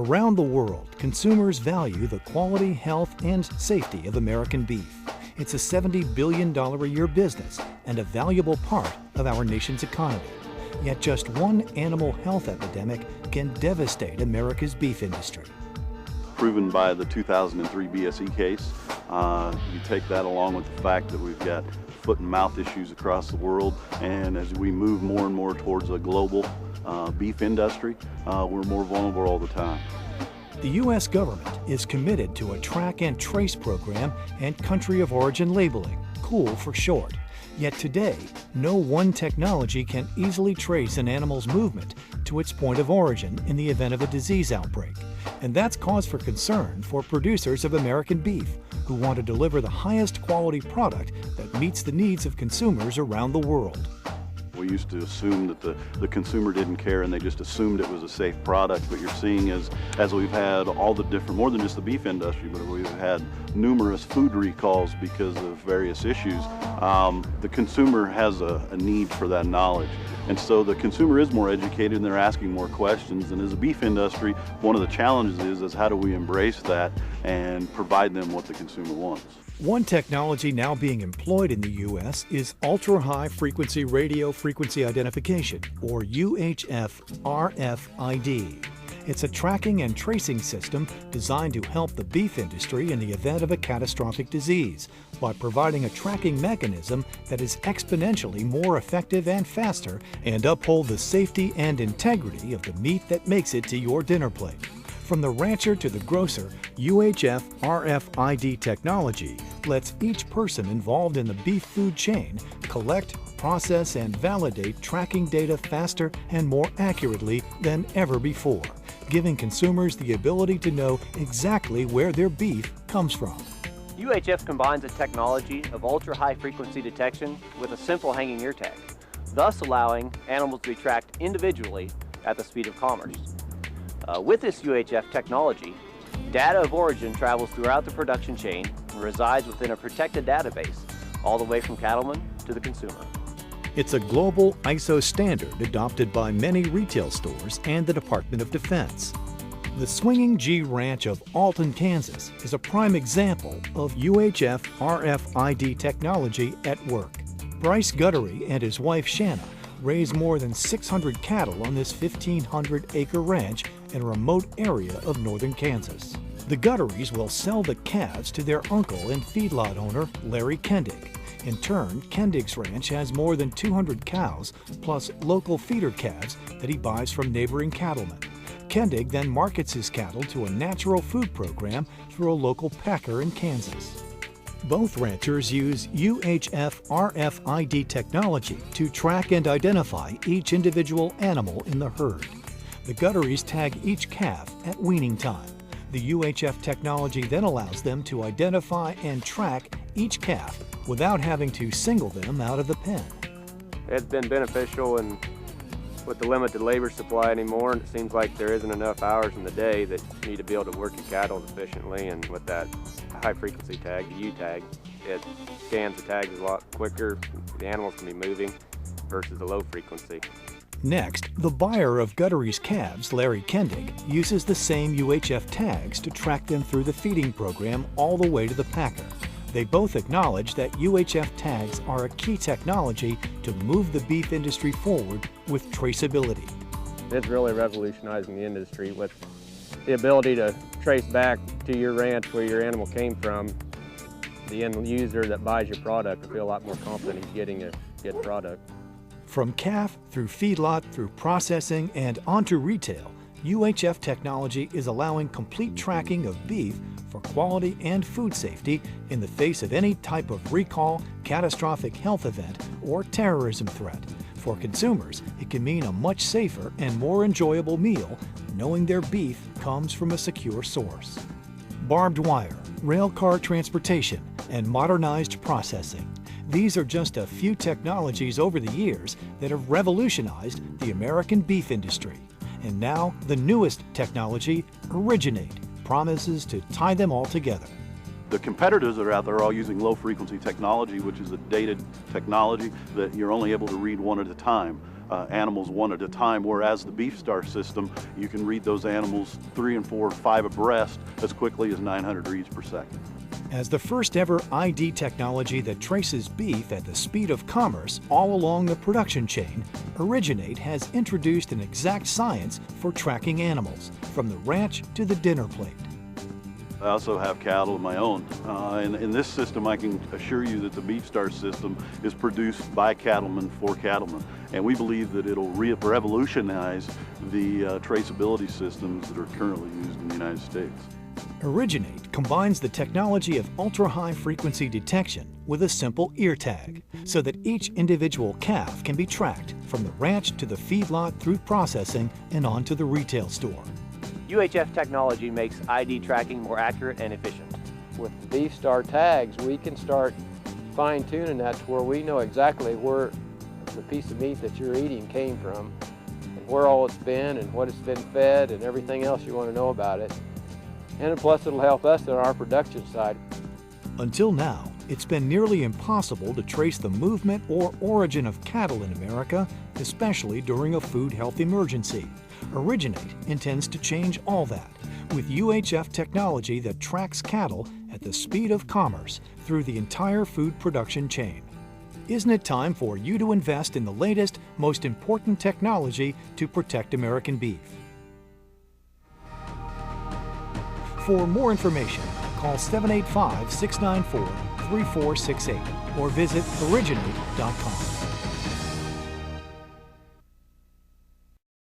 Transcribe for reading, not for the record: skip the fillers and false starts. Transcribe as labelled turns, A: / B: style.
A: Around the world, consumers value the quality, health, and safety of American beef. It's a $70 billion a year business and a valuable part of our nation's economy. Yet just one animal health epidemic can devastate America's beef industry.
B: Proven by the 2003 BSE case. You take that along with the fact that we've got foot and mouth issues across the world, and as we move more and more towards a global beef industry, we're more vulnerable all the time.
A: The U.S. government is committed to a track and trace program and country of origin labeling, COOL for short. Yet today, no one technology can easily trace an animal's movement to its point of origin in the event of a disease outbreak. And that's cause for concern for producers of American beef who want to deliver the highest quality product that meets the needs of consumers around the world.
B: We used to assume that the consumer didn't care and they just assumed it was a safe product. What you're seeing is, as we've had all the different, more than just the beef industry, but we've had numerous food recalls because of various issues, the consumer has a need for that knowledge. And so the consumer is more educated and they're asking more questions. And as a beef industry, one of the challenges is how do we embrace that and provide them what the consumer wants.
A: One technology now being employed in the U.S. is ultra-high frequency radio frequency identification, or UHF RFID. It's a tracking and tracing system designed to help the beef industry in the event of a catastrophic disease by providing a tracking mechanism that is exponentially more effective and faster and uphold the safety and integrity of the meat that makes it to your dinner plate. From the rancher to the grocer, UHF RFID technology lets each person involved in the beef food chain collect, process, and validate tracking data faster and more accurately than ever before, giving consumers the ability to know exactly where their beef comes from.
C: UHF combines a technology of ultra-high frequency detection with a simple hanging ear tag, thus allowing animals to be tracked individually at the speed of commerce. With this UHF technology, data of origin travels throughout the production chain and resides within a protected database, all the way from cattleman to the consumer.
A: It's a global ISO standard adopted by many retail stores and the Department of Defense. The Swinging G Ranch of Alton, Kansas is a prime example of UHF RFID technology at work. Bryce Guttery and his wife Shanna raise more than 600 cattle on this 1,500-acre ranch in a remote area of northern Kansas. The Gutterys will sell the calves to their uncle and feedlot owner, Larry Kendig. In turn, Kendig's ranch has more than 200 cows, plus local feeder calves that he buys from neighboring cattlemen. Kendig then markets his cattle to a natural food program through a local packer in Kansas. Both ranchers use UHF RFID technology to track and identify each individual animal in the herd. The Gutterys tag each calf at weaning time. The UHF technology then allows them to identify and track each calf without having to single them out of the pen.
C: It's been beneficial and with the limited labor supply anymore, and it seems like there isn't enough hours in the day that you need to be able to work your cattle efficiently, and with that high frequency tag, the U tag, it scans the tags a lot quicker. The animals can be moving versus the low frequency.
A: Next, the buyer of Guttery's calves, Larry Kendig, uses the same UHF tags to track them through the feeding program all the way to the packer. They both acknowledge that UHF tags are a key technology to move the beef industry forward with traceability.
C: It's really revolutionizing the industry with the ability to trace back to your ranch where your animal came from. The end user that buys your product will feel a lot more confident he's getting a good product.
A: From calf through feedlot through processing and onto retail, UHF technology is allowing complete tracking of beef for quality and food safety in the face of any type of recall, catastrophic health event, or terrorism threat. For consumers, it can mean a much safer and more enjoyable meal knowing their beef comes from a secure source. Barbed wire, railcar transportation, and modernized processing. These are just a few technologies over the years that have revolutionized the American beef industry. And now, the newest technology, Eriginate, promises to tie them all together.
B: The competitors that are out there are all using low frequency technology, which is a dated technology that you're only able to read one at a time. animals one at a time, whereas the BeefStar system, you can read those animals 3 and 4 and 5 abreast as quickly as 900 reads per second.
A: As the first ever ID technology that traces beef at the speed of commerce all along the production chain, Eriginate has introduced an exact science for tracking animals, from the ranch to the dinner plate.
B: I also have cattle of my own. In this system, I can assure you that the BeefStar system is produced by cattlemen for cattlemen. And we believe that it'll revolutionize the traceability systems that are currently used in the United States.
A: Eriginate combines the technology of ultra-high frequency detection with a simple ear tag, so that each individual calf can be tracked from the ranch to the feedlot through processing and on to the retail store.
C: UHF technology makes ID tracking more accurate and efficient.
D: With the BeefStar tags, we can start fine-tuning that to where we know exactly where the piece of meat that you're eating came from, and where all it's been and what it's been fed and everything else you want to know about it. And plus it'll help us on our production side.
A: Until now, it's been nearly impossible to trace the movement or origin of cattle in America, especially during a food health emergency. Eriginate intends to change all that with UHF technology that tracks cattle at the speed of commerce through the entire food production chain. Isn't it time for you to invest in the latest, most important technology to protect American beef? For more information, call 785-694-3468 or visit eriginate.com.